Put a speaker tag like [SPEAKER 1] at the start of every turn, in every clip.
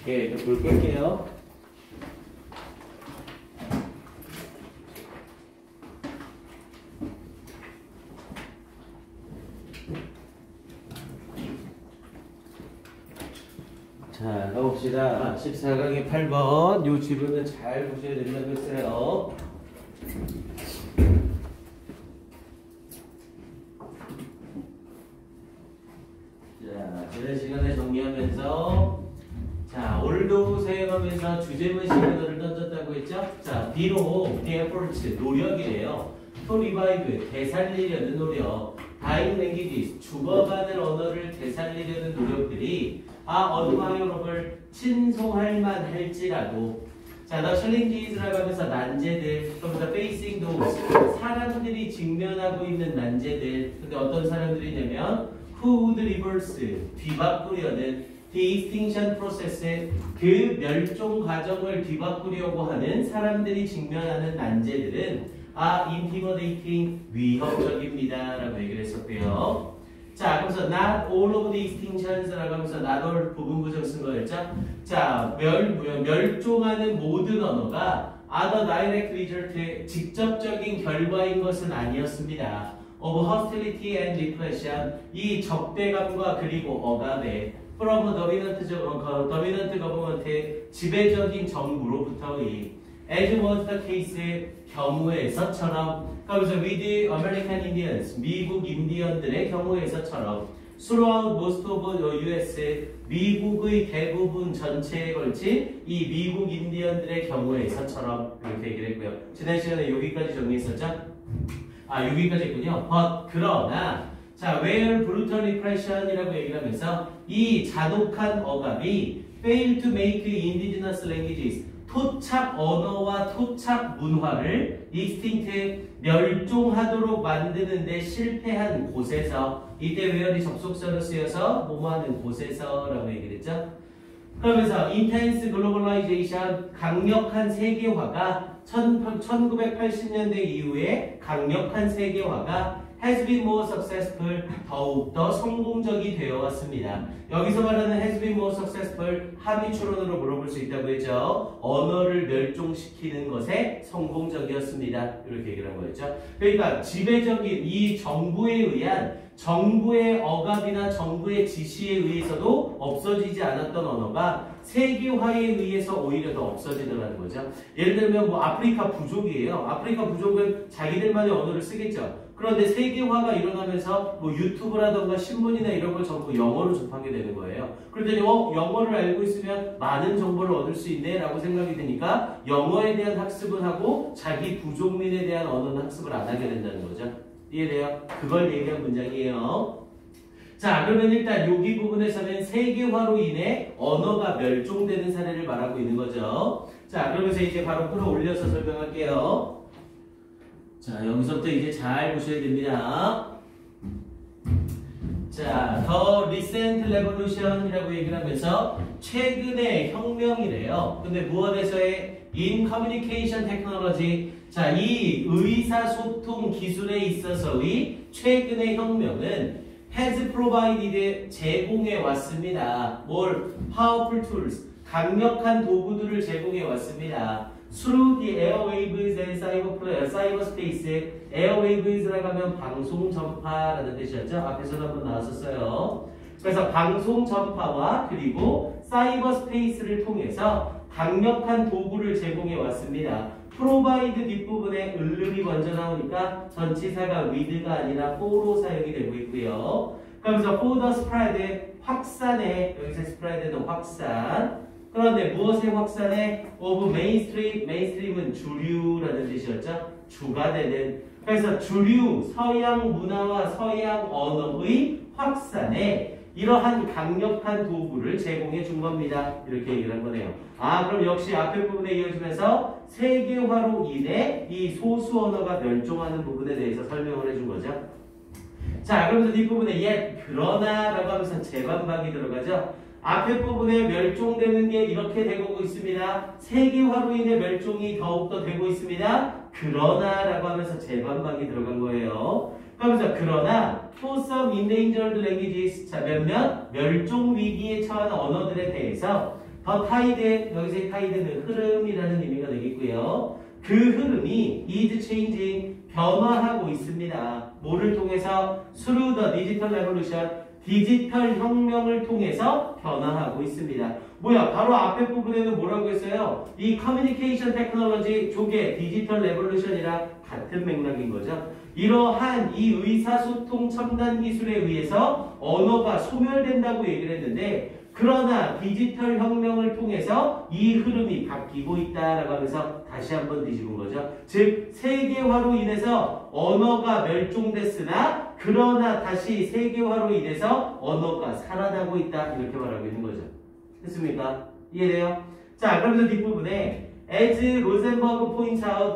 [SPEAKER 1] 예, 불 끌게요. 자, 가봅시다. 14강의 8번. 요 지문은 잘 보셔야 된다고 했어요. 자, 지난 시간에 정리하면서 자, 오늘도 사용하면서 주제문 시그널을 던졌다고 했죠? 자, 비록 efforts, 노력이래요. to revive, 되살리려는 노력. dying languages, 죽어가는 언어를 되살리려는 노력들이 언어용어를 친송할 만할지라도 자, the challenges라고 하면서 난제들, 그러면서 facing those, 사람들이 직면하고 있는 난제들. 근데 어떤 사람들이냐면 who would reverse, 뒤바꾸려는 the extinction process, 그 멸종 과정을 뒤바꾸려고 하는 사람들이 직면하는 난제들은 intimidating, 위협적입니다 라고 얘기를 했었고요. 자, 그래서 not all of the extinctions 라고 하면서 not all 부분 부정 쓴 거였죠. 자, 멸종하는 모든 언어가 other direct result, 직접적인 결과인 것은 아니었습니다. of hostility and repression, 이 적대감과 그리고 억압에 from dominant government, 지배적인 정부로부터의 as was the case의 경우에서처럼, 그러면서 with American Indians, 미국 인디언들의 경우에서처럼 throughout most of the US, 미국의 대부분 전체에 걸친 이 미국 인디언들의 경우에서처럼 이렇게 얘기를 했고요. 지난 시간에 여기까지 정리했었죠? 여기까지 했군요. But, 그러나 자, where brutal repression이라고 얘기를 하면서 이 잔혹한 억압이 fail to make indigenous languages, 토착 언어와 토착 문화를 extinct, 멸종하도록 만드는데 실패한 곳에서, 이때 where이 접속사로 쓰여서 뭐뭐하는 곳에서라고 얘기를 했죠. 그러면서 intense globalization, 강력한 세계화가 1980년대 이후에 강력한 세계화가 has been more successful, 더욱더 성공적이 되어 왔습니다. 여기서 말하는 has been more successful, 합의 추론으로 물어볼 수 있다고 했죠. 언어를 멸종시키는 것에 성공적이었습니다. 이렇게 얘기를 한 거였죠. 그러니까 지배적인 이 정부에 의한 정부의 억압이나 정부의 지시에 의해서도 없어지지 않았던 언어가 세계화에 의해서 오히려 더 없어지더라는 거죠. 예를 들면 뭐 아프리카 부족이에요. 아프리카 부족은 자기들만의 언어를 쓰겠죠. 그런데 세계화가 일어나면서 뭐 유튜브라던가 신문이나 이런 걸 전부 영어로 접하게 되는 거예요. 그러더니 영어를 알고 있으면 많은 정보를 얻을 수 있네 라고 생각이 드니까 영어에 대한 학습은 하고 자기 부족민에 대한 언어는 학습을 안 하게 된다는 거죠. 이해돼요? 그걸 얘기한 문장이에요. 자, 그러면 일단 여기 부분에서는 세계화로 인해 언어가 멸종되는 사례를 말하고 있는 거죠. 자, 그러면서 이제 바로 끌어올려서 설명할게요. 자, 여기서부터 이제 잘 보셔야 됩니다. 자, The Recent Revolution이라고 얘기를 하면서 최근의 혁명이래요. 근데 무엇에서의? In Communication Technology. 자, 이 의사소통 기술에 있어서의 최근의 혁명은 has provided, 제공해 왔습니다. 뭘? Powerful tools, 강력한 도구들을 제공해 왔습니다. Through the airwaves and cyberspace, airwaves라고 하면 방송 전파라는 뜻이었죠. 앞에서도 한번 나왔었어요. 그래서 방송 전파와 그리고 사이버스페이스를 통해서 강력한 도구를 제공해 왔습니다. provide 뒷부분에 을름이 먼저 나오니까 전치사가 with가 아니라 for로 사용이 되고 있고요. 그러면서 for the spread, 확산에, 여기서 spread는 확산. 그런데 무엇의 확산에? of mainstream, mainstream은 주류라는 뜻이었죠. 주가 되는. 그래서 주류, 서양 문화와 서양 언어의 확산에 이러한 강력한 도구를 제공해 준 겁니다. 이렇게 얘기를 한 거네요. 그럼 역시 앞에 부분에 이어지면서 세계화로 인해 이 소수 언어가 멸종하는 부분에 대해서 설명을 해준 거죠. 자, 그러면서 뒷부분에 그러나 라고 하면서 재반박이 들어가죠. 앞에 부분에 멸종되는 게 이렇게 되고 있습니다. 세계화로 인해 멸종이 더욱더 되고 있습니다. 그러나 라고 하면서 재반박이 들어간 거예요. 그러면서 그러나 for some endangered languages, 자, 몇몇 멸종 위기에 처한 언어들에 대해서 더 타이드, 여기서의 타이드는 흐름이라는 의미가 되겠고요. 그 흐름이 is changing, 변화하고 있습니다. 뭐를 통해서? through the digital revolution, 디지털 혁명을 통해서 변화하고 있습니다. 뭐야? 바로 앞에 부분에는 뭐라고 했어요? 이 커뮤니케이션 테크놀로지 쪽의 디지털 레볼루션이랑 같은 맥락인 거죠. 이러한 이 의사소통 첨단 기술에 의해서 언어가 소멸된다고 얘기를 했는데, 그러나 디지털 혁명을 통해서 이 흐름이 바뀌고 있다라고 하면서 다시 한번 뒤집은 거죠. 즉 세계화로 인해서 언어가 멸종됐으나 그러나 다시 세계화로 인해서 언어가 살아나고 있다, 이렇게 말하고 있는 거죠. 됐습니까? 이해돼요? 자, 그러면서 뒷부분에 as 로젠버그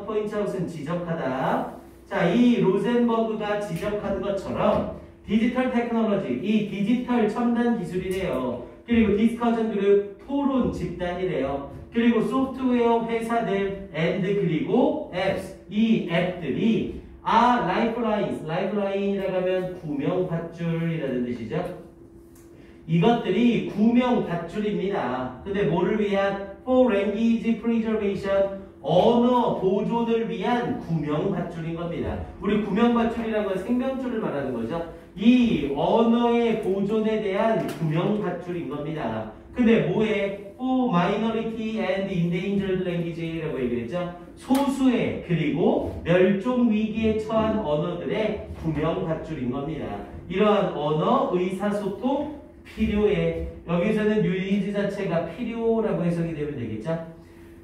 [SPEAKER 1] 포인트아웃은 지적하다. 자, 이 로젠버그가 지적한 것처럼 디지털 테크놀로지, 이 디지털 첨단 기술이래요. 그리고 디스커전 그룹, 토론 집단이래요. 그리고 소프트웨어 회사들, 그리고 앱스, 이 앱들이 라이프라인이라고 하면 구명밧줄이라는 뜻이죠. 이것들이 구명밧줄입니다. 근데 뭐를 위한? For language preservation, 언어 보존을 위한 구명밧줄인 겁니다. 우리 구명밧줄이라는 건 생명줄을 말하는 거죠. 이 언어의 보존에 대한 구명밧줄인 겁니다. 근데 뭐에? For minority and endangered language라고 얘기했죠. 소수의 그리고 멸종 위기에 처한 언어들의 구명밧줄인 겁니다. 이러한 언어 의사소통 필요해. 여기서는 유니즈 자체가 필요라고 해석이 되면 되겠죠.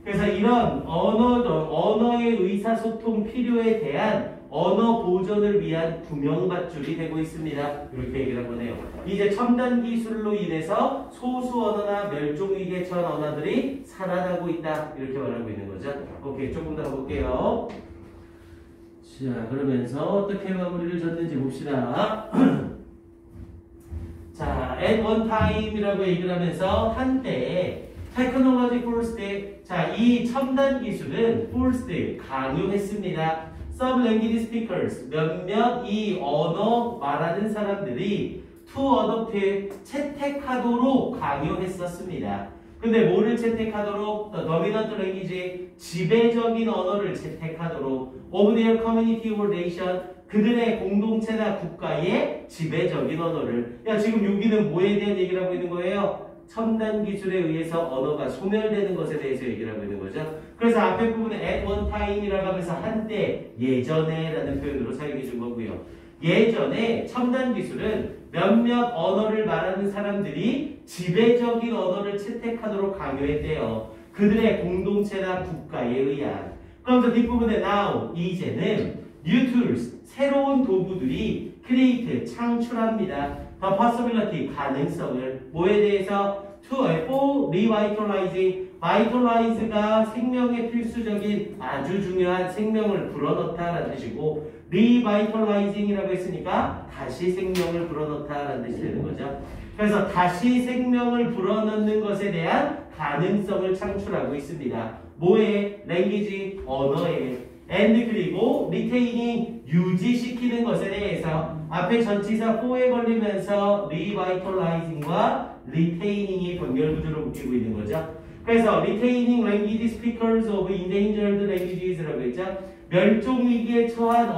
[SPEAKER 1] 그래서 이런 언어의 의사소통 필요에 대한 언어 보존을 위한 구명밧줄이 되고 있습니다. 이렇게 얘기를 한번 해요. 이제 첨단 기술로 인해서 소수 언어나 멸종 위기에 처한 언어들이 살아나고 있다, 이렇게 말하고 있는 거죠. 오케이, 조금 더 볼게요. 자, 그러면서 어떻게 마무리를 졌는지 봅시다. 자, at one time이라고 얘기를 하면서 한때 테크놀로지 forced, 자, 이 첨단 기술은 forced, 강요했습니다. Some language speakers, 몇몇 이 언어 말하는 사람들이 to adopt, 채택하도록 강요했었습니다. 근데 뭐를 채택하도록? The dominant language, 지배적인 언어를 채택하도록. Of their community or nation, 그들의 공동체나 국가의 지배적인 언어를. 야, 지금 여기는 뭐에 대한 얘기를 하고 있는 거예요? 첨단 기술에 의해서 언어가 소멸되는 것에 대해서 얘기를 하고 있는 거죠. 그래서 앞에 부분에 at one time이라고 하면서 한때, 예전에 라는 표현으로 사용해 준 거고요. 예전에 첨단 기술은 몇몇 언어를 말하는 사람들이 지배적인 언어를 채택하도록 강요했대요. 그들의 공동체나 국가에 의한. 그러면서 뒷부분에 now, 이제는 new tools, 새로운 도구들이 create, 창출합니다. The possibility, 가능성을. 뭐에 대해서? for revitalizing, vitalize가 생명의 필수적인 아주 중요한 생명을 불어넣다라는 뜻이고, revitalizing이라고 했으니까 다시 생명을 불어넣다라는 뜻이 되는 거죠. 그래서 다시 생명을 불어넣는 것에 대한 가능성을 창출하고 있습니다. 뭐에? language, 언어에. and 그리고 retaining, 유지시키는 것에 대해서 앞에 전치사 for에 걸리면서 revitalizing과 retaining이 병렬구조로 묶이고 있는 거죠. 그래서 retaining language speakers of endangered languages라고 했죠. 멸종 위기에 처한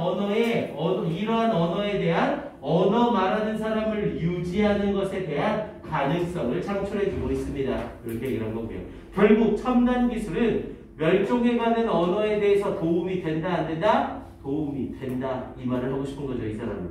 [SPEAKER 1] 이러한 언어에 대한 언어 말하는 사람을 유지하는 것에 대한 가능성을 창출해주고 있습니다. 이렇게 얘기를 한 거고요. 결국 첨단 기술은 멸종해가는 언어에 대해서 도움이 된다, 안 된다? 도움이 된다. 이 말을 하고 싶은 거죠, 이 사람은.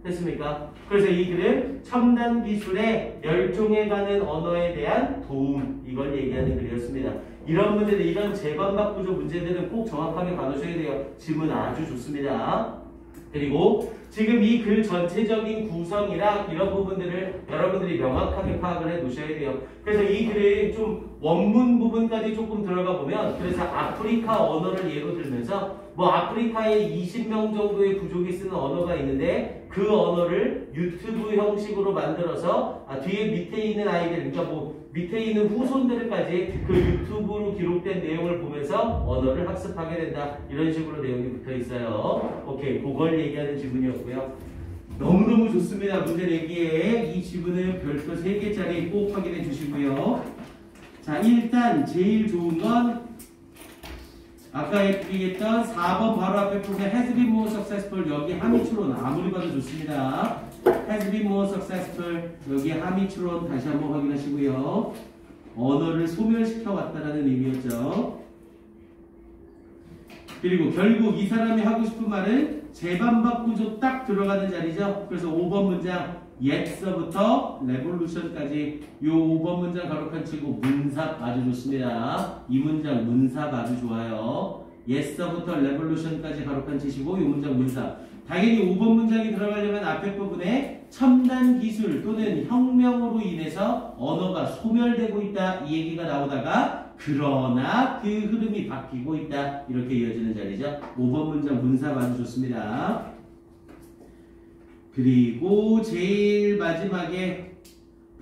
[SPEAKER 1] 됐습니까? 그래서 이 글은 첨단 기술의 멸종해가는 언어에 대한 도움, 이걸 얘기하는 글이었습니다. 이런 문제들, 이런 재반박 구조 문제들은 꼭 정확하게 가놓으셔야 돼요. 질문 아주 좋습니다. 그리고 지금 이 글 전체적인 구성이랑 이런 부분들을 여러분들이 명확하게 파악을 해 놓으셔야 돼요. 그래서 이 글의 좀 원문 부분까지 조금 들어가 보면, 그래서 아프리카 언어를 예로 들면서 뭐 아프리카에 20명 정도의 부족이 쓰는 언어가 있는데 그 언어를 유튜브 형식으로 만들어서 뒤에 밑에 있는 아이들, 그러니까 뭐 밑에 있는 후손들까지 그 유튜브로 기록된 내용을 보면서 언어를 학습하게 된다. 이런 식으로 내용이 붙어 있어요. 오케이, 그걸 얘기하는 지문이었고요. 너무너무 좋습니다. 문제 내기에 이 지문은 별표 3개짜리 꼭 확인해 주시고요. 자, 일단 제일 좋은 건 아까 얘기했던 4번 바로 앞에 보세요. has been more successful. 여기 함의추론 아무리 봐도 좋습니다. has been more successful. 여기 함의추론 다시 한번 확인하시고요. 언어를 소멸시켜 왔다라는 의미였죠. 그리고 결국 이 사람이 하고 싶은 말은 재반박 구조 딱 들어가는 자리죠. 그래서 5번 문장 yet서부터 revolution까지 요 5번 문장 가로칸 치고 문삽 아주 좋습니다. 이 문장 문삽 아주 좋아요. yet서부터 revolution까지 가로칸 치시고 이 문장 문삽. 당연히 5번 문장이 들어가려면 앞에 부분에 첨단 기술 또는 혁명으로 인해서 언어가 소멸되고 있다 이 얘기가 나오다가 그러나 그 흐름이 바뀌고 있다 이렇게 이어지는 자리죠. 5번 문장 문삽 아주 좋습니다. 그리고 제일 마지막에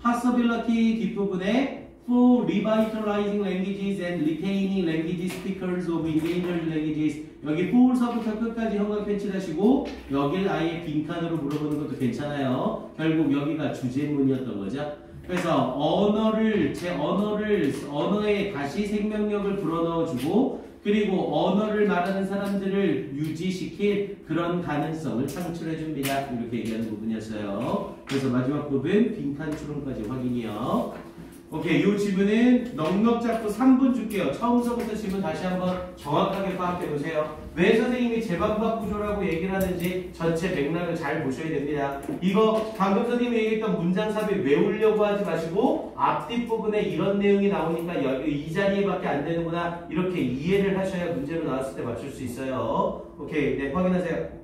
[SPEAKER 1] possibility 뒷부분에 for revitalizing languages and retaining language speakers of endangered languages 여기 for서부터 끝까지 형광펜 칠하시고 여길 아예 빈칸으로 물어보는 것도 괜찮아요. 결국 여기가 주제문이었던 거죠. 그래서 언어에 다시 생명력을 불어넣어주고 그리고 언어를 말하는 사람들을 유지시킬 그런 가능성을 창출해줍니다. 이렇게 얘기하는 부분이었어요. 그래서 마지막 부분 빈칸 추론까지 확인이요. 오케이, 이 지문은 넉넉 잡고 3분 줄게요. 처음서부터 지문 다시 한번 정확하게 파악해 보세요. 왜 선생님이 재반박 구조라고 얘기를 하는지 전체 맥락을 잘 보셔야 됩니다. 이거 방금 선생님이 얘기했던 문장삽이 외우려고 하지 마시고 앞뒷 부분에 이런 내용이 나오니까 여기 이 자리에밖에 안 되는구나 이렇게 이해를 하셔야 문제로 나왔을 때 맞출 수 있어요. 오케이, 네, 확인하세요.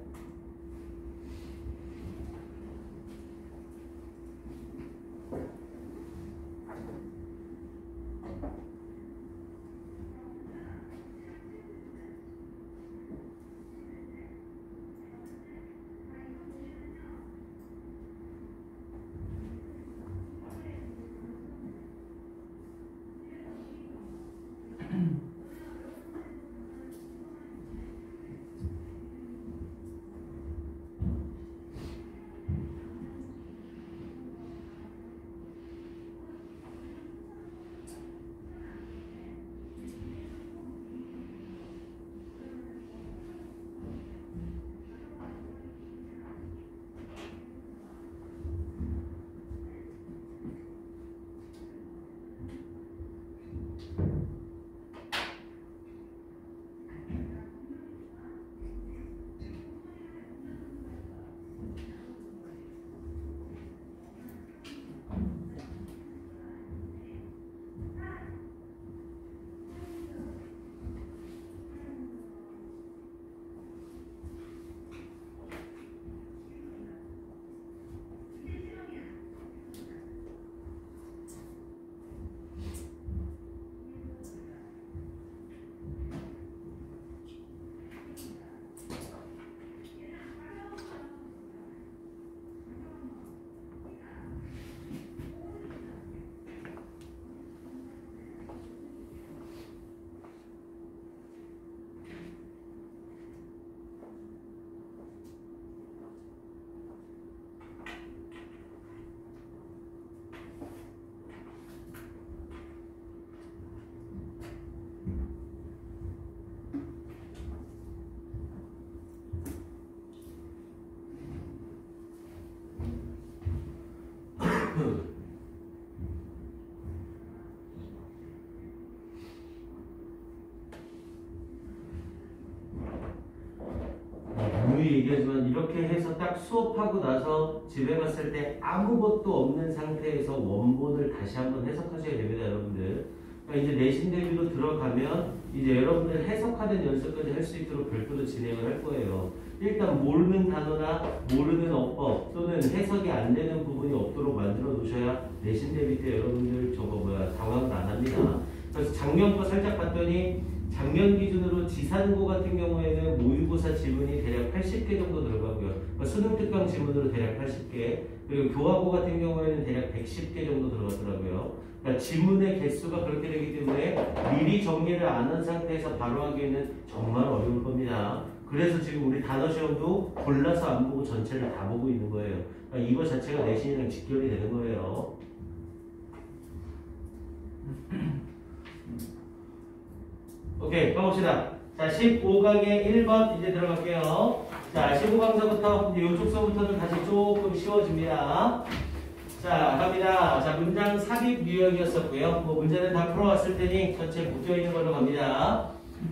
[SPEAKER 1] 얘기하지만 이렇게 해서 딱 수업하고 나서 집에 갔을 때 아무것도 없는 상태에서 원본을 다시 한번 해석하셔야 됩니다, 여러분들. 그러니까 이제 내신 대비로 들어가면 이제 여러분들 해석하는 연습까지 할 수 있도록 별도로 진행을 할 거예요. 일단 모르는 단어나 모르는 어법 또는 해석이 안 되는 부분이 없도록 만들어 놓으셔야 내신 대비 때 여러분들 당황을 안 합니다. 그래서 작년 거 살짝 봤더니 작년 기준으로 지산고 같은 경우에는 모의고사 지문이 대략 80개 정도 들어가고요. 그러니까 수능 특강 지문으로 대략 80개, 그리고 교과고 같은 경우에는 대략 110개 정도 들어가더라고요. 그러니까 지문의 개수가 그렇게 되기 때문에 미리 정리를 안 한 상태에서 바로 하기에는 정말 어려울 겁니다. 그래서 지금 우리 단어 시험도 골라서 안 보고 전체를 다 보고 있는 거예요. 그러니까 이거 자체가 내신이랑 직결이 되는 거예요. 오케이, 가봅시다. 자, 15강의 1번 이제 들어갈게요. 자, 15강서부터 이제 이쪽 서부터는 다시 조금 쉬워집니다. 자, 갑니다. 자, 문장 삽입 유형이었었고요. 뭐 문제는 다 풀어왔을 테니 전체 묶여있는 걸로 갑니다.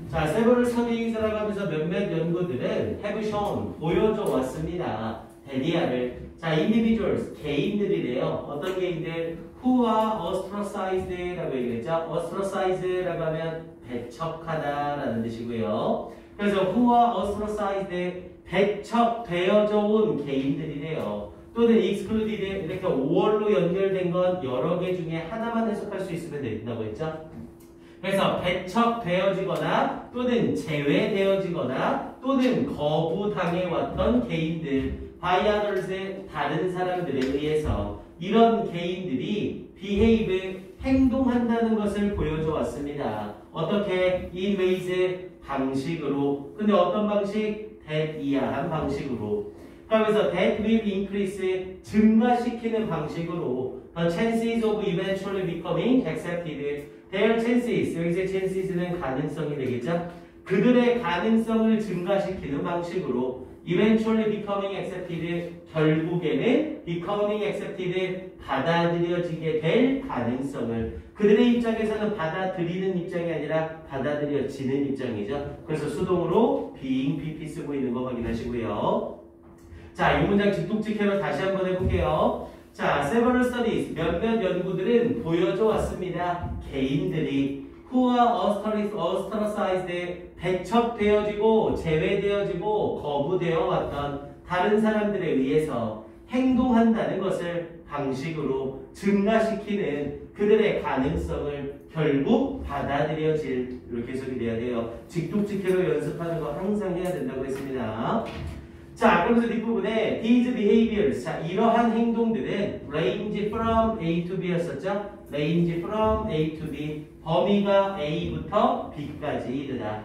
[SPEAKER 1] 자, several studies라고 하면서 몇몇 연구들은 have shown, 보여줘 왔습니다. 데디아를. 자, individuals, 개인들이래요. 어떤 개인들? who are ostracized라고 얘기했죠. ostracized라고 하면 배척하다라는 뜻이고요. 그래서 who are ostracized, 배척되어져 온 개인들이래요. 또는 excluded, 이렇게 5월로 연결된 건 여러 개 중에 하나만 해석할 수 있으면 된다고 했죠. 그래서 배척되어지거나 또는 제외되어지거나 또는 거부당해왔던 개인들, by others, 다른 사람들에 의해서 이런 개인들이 behave, 행동한다는 것을 보여줘 왔습니다. 어떻게? in ways, 방식으로. 근데 어떤 방식? that 이하한 방식으로. 그러면서 that will increase, 증가시키는 방식으로 the chances of eventually becoming accepted. their chances, 여기서 chances는 가능성이 되겠죠? 그들의 가능성을 증가시키는 방식으로 eventually becoming accepted, 결국에는 becoming accepted, 받아들여지게 될 가능성을, 그들의 입장에서는 받아들이는 입장이 아니라 받아들여지는 입장이죠. 그래서 수동으로 being pp 쓰고 있는 거 확인하시고요. 자, 이 문장 직독직해로 다시 한번 해볼게요. 자, several studies, 몇몇 연구들은 보여줘 왔습니다. 개인들이 who are ostracized, 배척되어지고 제외되어지고 거부되어 왔던 다른 사람들에 의해서 행동한다는 것을 방식으로 증가시키는 그들의 가능성을 결국 받아들여질, 이렇게 해석이 돼야 돼요. 직독직해로 연습하는 거 항상 해야 된다고 했습니다. 자, 그러면서 뒷부분에 these behaviors, 자, 이러한 행동들은 range from A to B였었죠? range from A to B, 범위가 A부터 B까지 이르다.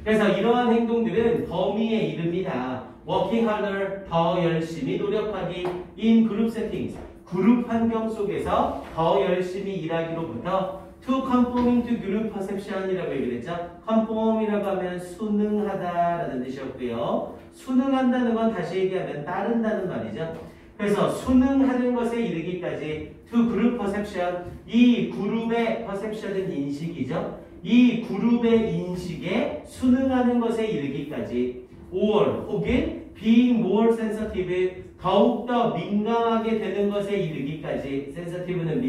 [SPEAKER 1] 그래서 이러한 행동들은 범위에 이릅니다. working harder, 더 열심히 노력하기, in group settings, 그룹 환경 속에서 더 열심히 일하기로부터 to conforming to group perception이라고 얘기를 했죠. conform이라고 하면 순응하다라는 뜻이었고요. 순응한다는 건 다시 얘기하면 따른다는 말이죠. 그래서 순응하는 것에 이르기까지 to group perception, 이 그룹의 perception은 인식이죠. 이 그룹의 인식에 순응하는 것에 이르기까지 or 혹은 being more sensitive, 더욱더 민감하게 되는 것에 이르기까지, sensitive는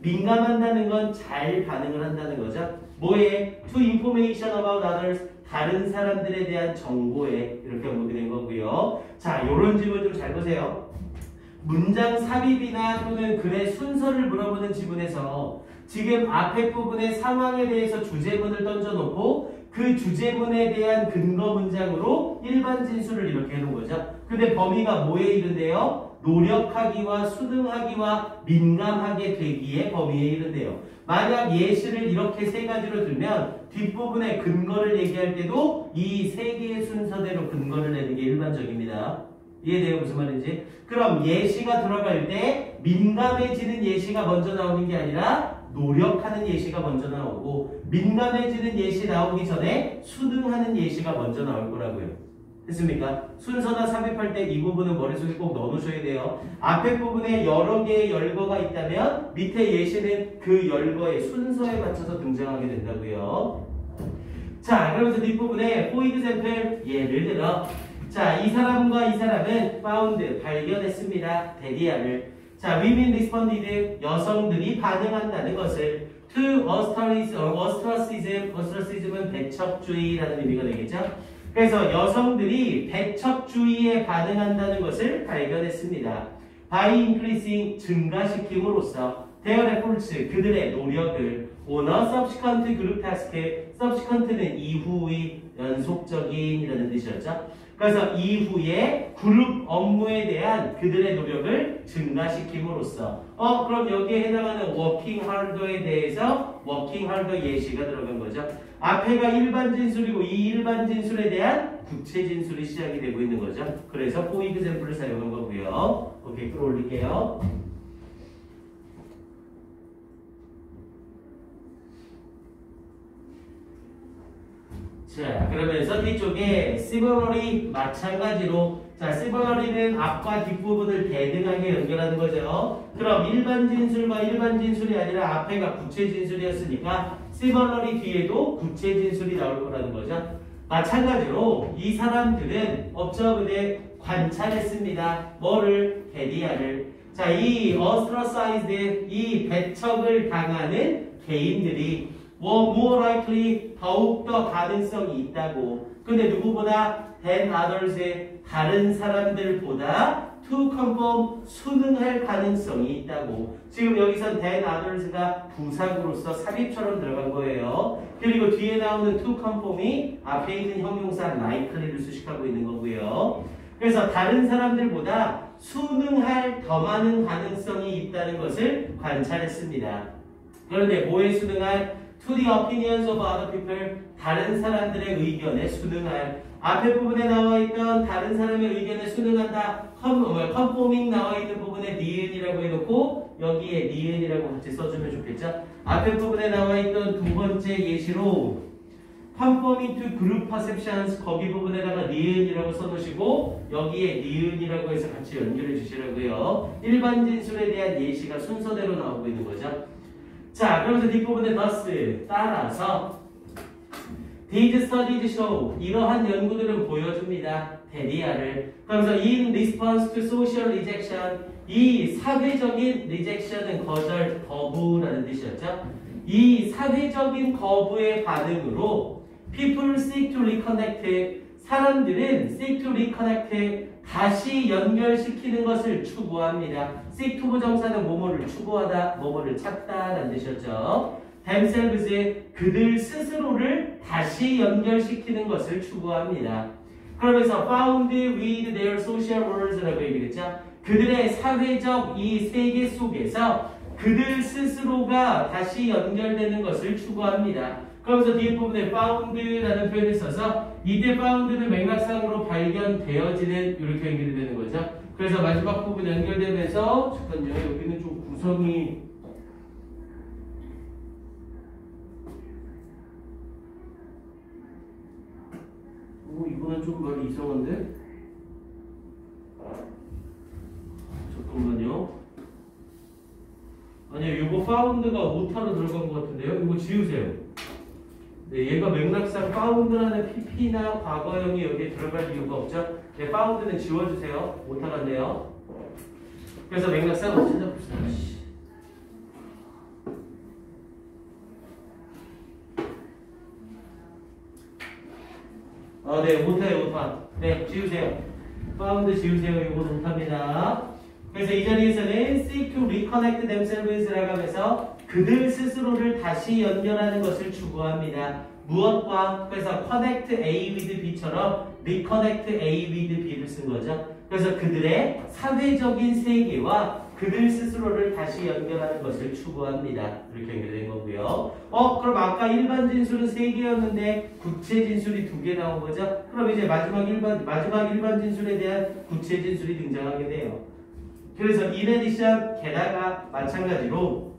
[SPEAKER 1] 민감한다는 건 잘 반응을 한다는 거죠. 뭐에? to information about others, 다른 사람들에 대한 정보에, 이렇게 보게 된 거고요. 자, 요런 질문 좀 잘 보세요. 문장 삽입이나 또는 글의 순서를 물어보는 지문에서 지금 앞에 부분의 상황에 대해서 주제문을 던져놓고 그 주제문에 대한 근거 문장으로 일반 진술을 이렇게 해놓은 거죠. 근데 범위가 뭐에 이른데요? 노력하기와 순응하기와 민감하게 되기에 범위에 이른데요. 만약 예시를 이렇게 세 가지로 들면 뒷부분에 근거를 얘기할 때도 이 세 개의 순서대로 근거를 내는 게 일반적입니다. 이해돼요? 무슨 말인지? 그럼 예시가 들어갈 때 민감해지는 예시가 먼저 나오는 게 아니라 노력하는 예시가 먼저 나오고, 민감해지는 예시 나오기 전에 순응하는 예시가 먼저 나올 거라고요. 됐습니까? 순서나 삽입할 때 이 부분은 머릿속에 꼭 넣어놓으셔야 돼요. 앞에 부분에 여러 개의 열거가 있다면 밑에 예시는 그 열거의 순서에 맞춰서 등장하게 된다고요. 자, 그러면서 뒷부분에 for example, 예를 들어, 자, 이 사람과 이 사람은 found, 발견했습니다. 데디아를. 자, women responded, 여성들이 반응한다는 것을 to ostracism, ostracism은 배척주의라는 의미가 되겠죠. 그래서 여성들이 배척주의에 반응한다는 것을 발견했습니다. by increasing, 증가시킴으로써 their efforts, 그들의 노력을 on a subsequent group task, subsequent는 이후의, 연속적인 이라는 뜻이었죠. 그래서 이후에 그룹 업무에 대한 그들의 노력을 증가시킴으로써, 그럼 여기에 해당하는 working harder에 대해서 working harder 예시가 들어간 거죠. 앞에가 일반 진술이고 이 일반 진술에 대한 구체 진술이 시작이 되고 있는 거죠. 그래서 for example을 사용한 거고요. 오케이, 끌어올릴게요. 자, 그러면서 뒤쪽에 similarly 마찬가지로 자, similarly는 앞과 뒷부분을 대등하게 연결하는 거죠. 그럼 일반 진술과 일반 진술이 아니라 앞에가 구체 진술이었으니까 similarly 뒤에도 구체 진술이 나올 거라는 거죠. 마찬가지로 이 사람들은 observed에 관찰했습니다. 뭐를? 데리아를. 자, 이 ostracized 이 배척을 당하는 개인들이 more likely 더욱더 가능성이 있다고. 근데 누구보다 than others 다른 사람들보다 to conform 순응할 가능성이 있다고. 지금 여기선 than others가 부사구로서 삽입처럼 들어간 거예요. 그리고 뒤에 나오는 to conform이 앞에 있는 형용사 likely를 수식하고 있는 거고요. 그래서 다른 사람들보다 순응할 더 많은 가능성이 있다는 것을 관찰했습니다. 그런데 뭐에 순응할? To the opinions of other people, 다른 사람들의 의견에 순응할. 앞에 부분에 나와 있던 다른 사람의 의견에 순응한다. conforming 나와 있는 부분에 니은이라고 해놓고 여기에 니은이라고 같이 써주면 좋겠죠. 앞에 부분에 나와 있던 두 번째 예시로 conforming to group perceptions 거기 부분에다가 니은이라고 써놓으시고 여기에 니은이라고 해서 같이 연결해 주시라고요. 일반 진술에 대한 예시가 순서대로 나오고 있는 거죠. 자, 그러면서 뒷부분에 thus 따라서 these studies show 이러한 연구들은 보여줍니다. 데리아를. 그러면서 in response to social rejection 이 사회적인 rejection은 거절, 거부라는 뜻이었죠. 이 사회적인 거부의 반응으로 people seek to reconnect 사람들은 seek to reconnect 다시 연결시키는 것을 추구합니다. seek to 부정사는 뭐뭐를 추구하다, 뭐뭐를 찾다 라는 뜻이었죠. themselves 그들 스스로를 다시 연결시키는 것을 추구합니다. 그러면서 found with their social worlds라고 얘기했죠. 그들의 사회적 이 세계 속에서 그들 스스로가 다시 연결되는 것을 추구합니다. 그러면서 뒤에 부분에 found라는 표현을 써서 이때 found는 맥락상으로 발견되어지는 이렇게 연결이 되는 거죠. 그래서 마지막 부분 연결되면서 잠깐요. 여기는 좀 구성이 이거는 좀 많이 이상한데? 잠깐만요. 아니요, 이거 found가 오타로 들어간 것 같은데요? 이거 지우세요. 네, 얘가 맥락상 found라는 pp나 과거형이 여기에 들어갈 이유가 없죠? 네, found는 지워주세요. 오타 같네요. 그래서 맥락상 찾아봅시다. 네, 오타예요, 오타. 네, 지우세요. found 지우세요. 이거 오타입니다. 그래서 이 자리에서는 seek to reconnect themselves라고 하면서 그들 스스로를 다시 연결하는 것을 추구합니다. 무엇과? 그래서 connect A with B처럼 reconnect A with B를 쓴 거죠. 그래서 그들의 사회적인 세계와 그들 스스로를 다시 연결하는 것을 추구합니다. 이렇게 연결된 거고요. 그럼 아까 일반 진술은 3개였는데 구체 진술이 2개 나온 거죠? 그럼 이제 마지막 일반 진술에 대한 구체 진술이 등장하게 돼요. 그래서 in addition, 게다가 마찬가지로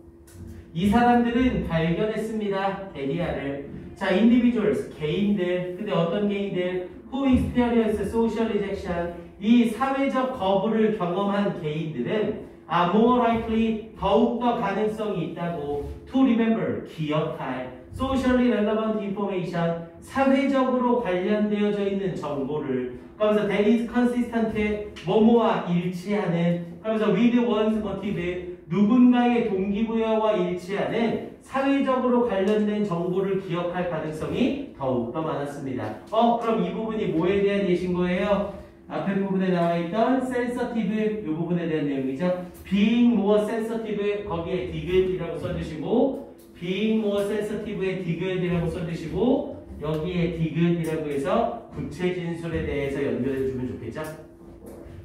[SPEAKER 1] 이 사람들은 발견했습니다. 데리아를. 자, individuals, 개인들. 근데 어떤 개인들? Who experience social rejection. 이 사회적 거부를 경험한 개인들은 more likely, 더욱더 가능성이 있다고 to remember, 기억할 socially relevant information, 사회적으로 관련되어져 있는 정보를. 그러면서 that is consistent, 뭐뭐와 일치하는. 그러면서 with one's motive, 누군가의 동기부여와 일치하는 사회적으로 관련된 정보를 기억할 가능성이 더욱더 많았습니다. 그럼 이 부분이 뭐에 대한 예시인 거예요? 앞에 부분에 나와 있던 sensitive 이 부분에 대한 내용이죠. being more sensitive 거기에 digit이라고 써주시고 being more sensitive에 digit이라고 써주시고 여기에 digit이라고 해서 구체 진술에 대해서 연결해 주면 좋겠죠.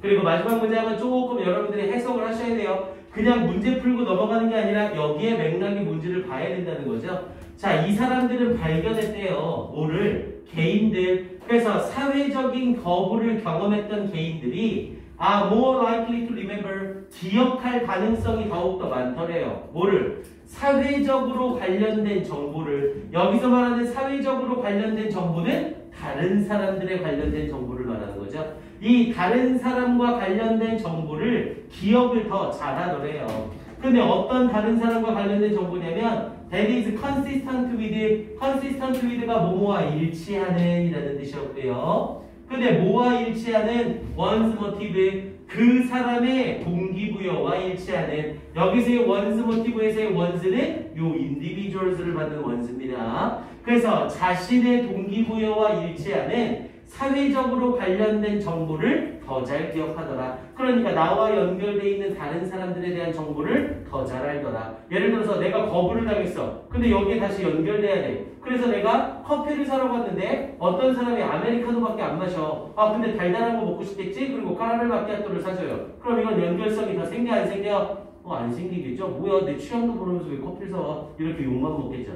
[SPEAKER 1] 그리고 마지막 문장은 조금 여러분들이 해석을 하셔야 돼요. 그냥 문제 풀고 넘어가는 게 아니라 여기에 맥락의 문제를 봐야 된다는 거죠. 자, 이 사람들은 발견했대요. 뭐를? 개인들. 그래서 사회적인 거부를 경험했던 개인들이 are more likely to remember. 기억할 가능성이 더욱더 많더래요. 뭐를? 사회적으로 관련된 정보를. 여기서 말하는 사회적으로 관련된 정보는 다른 사람들에 관련된 정보를 말하는 거죠. 이 다른 사람과 관련된 정보를 기억을 더 잘하더래요. 근데 어떤 다른 사람과 관련된 정보냐면 that is consistent with, consistent with가 뭐뭐와 일치하는 이라는 뜻이었고요. 근데 뭐와 일치하는 one's motive, 그 사람의 동기부여와 일치하는. 여기서의 one's motive에서의 one's는 요 individuals를 받는 one's입니다. 그래서 자신의 동기부여와 일치하는 사회적으로 관련된 정보를 더 잘 기억하더라. 그러니까 나와 연결되어 있는 다른 사람들에 대한 정보를 더 잘 알더라. 예를 들어서 내가 거부를 당했어. 근데 여기에 다시 연결돼야 돼. 그래서 내가 커피를 사러 갔는데 어떤 사람이 아메리카노밖에 안 마셔. 아 근데 달달한 거 먹고 싶겠지? 그리고 카라멜 마키아토를 사줘요. 그럼 이건 연결성이 더 생겨 안 생겨? 안 생기겠죠? 뭐야 내 취향도 모르면서 왜 커피를 사와? 이렇게 욕만 먹겠죠.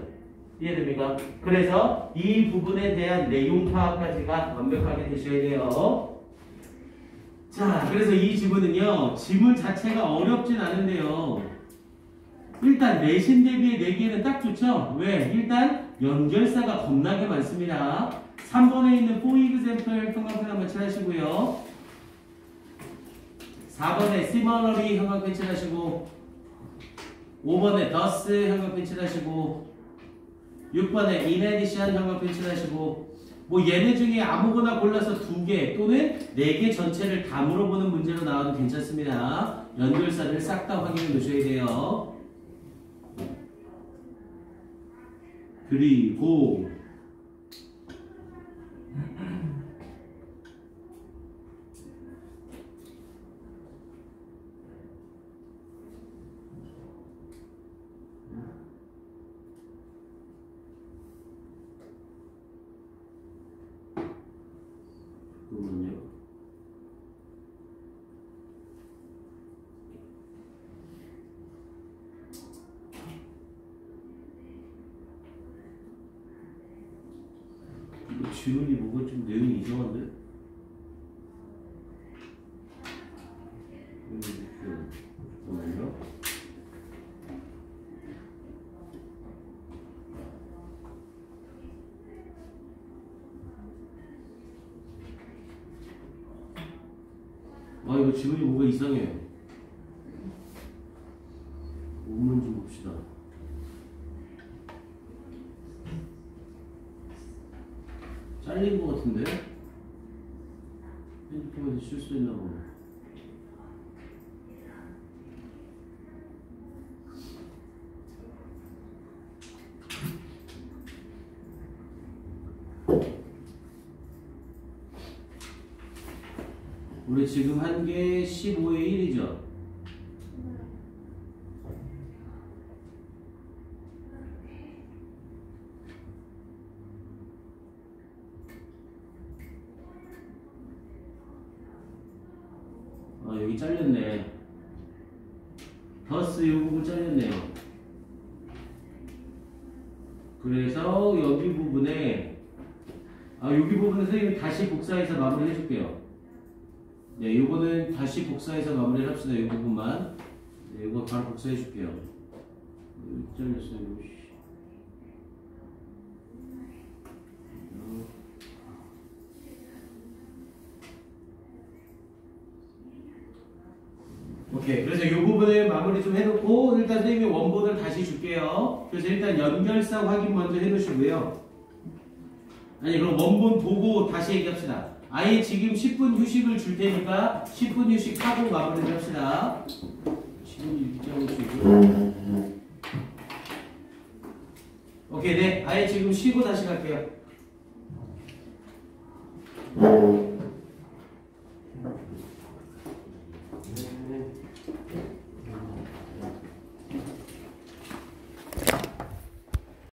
[SPEAKER 1] 이해됩니까? 그래서 이 부분에 대한 내용 파악까지가 완벽하게 되셔야 돼요. 자, 그래서 이 지문은요, 지문 자체가 어렵진 않은데요. 일단 내신 대비의 내기에는 딱 좋죠? 왜? 일단 연결사가 겁나게 많습니다. 3번에 있는 for example 형광펜 한번 칠하시고요. 4번에 similarly 형광펜 칠하시고 5번에 thus 형광펜 칠하시고 6번에 in addition 형광펜 칠하시고 뭐 얘네 중에 아무거나 골라서 2개 또는 4개 전체를 다 물어보는 문제로 나와도 괜찮습니다. 연결사를 싹 다 확인해 놓으셔야 돼요. 그리고 잠깐만요. 이거 지문이 뭐가 좀 내용이 이상한데? 잠깐만요. 이거 지문이 뭐가 이상해. 원문 좀 봅시다. 잘린 것 같은데? 핸드폰에서 실수했나 보네. 우리 지금 한 개 15의 1이죠? 여기 잘렸네. 더스 이 부분 잘렸네요. 그래서 여기 부분에 여기 부분은 선생님이 다시 복사해서 마무리 해줄게요. 네, 요거는 다시 복사해서 마무리를 합시다. 이 부분만. 네, 이거 바로 복사해 줄게요. 여기 잘렸어요. 오케이. 그래서 이 부분을 마무리 좀 해놓고 일단 선생님이 원본을 다시 줄게요. 그래서 일단 연결사 확인 먼저 해놓으시고요. 아니 그럼 원본 보고 다시 얘기합시다. 아예 지금 10분 휴식을 줄 테니까 10분 휴식하고 마무리를 합시다. 10분 휴식하고 쉬고. 오케이, 네. 아예 지금 쉬고 다시 갈게요.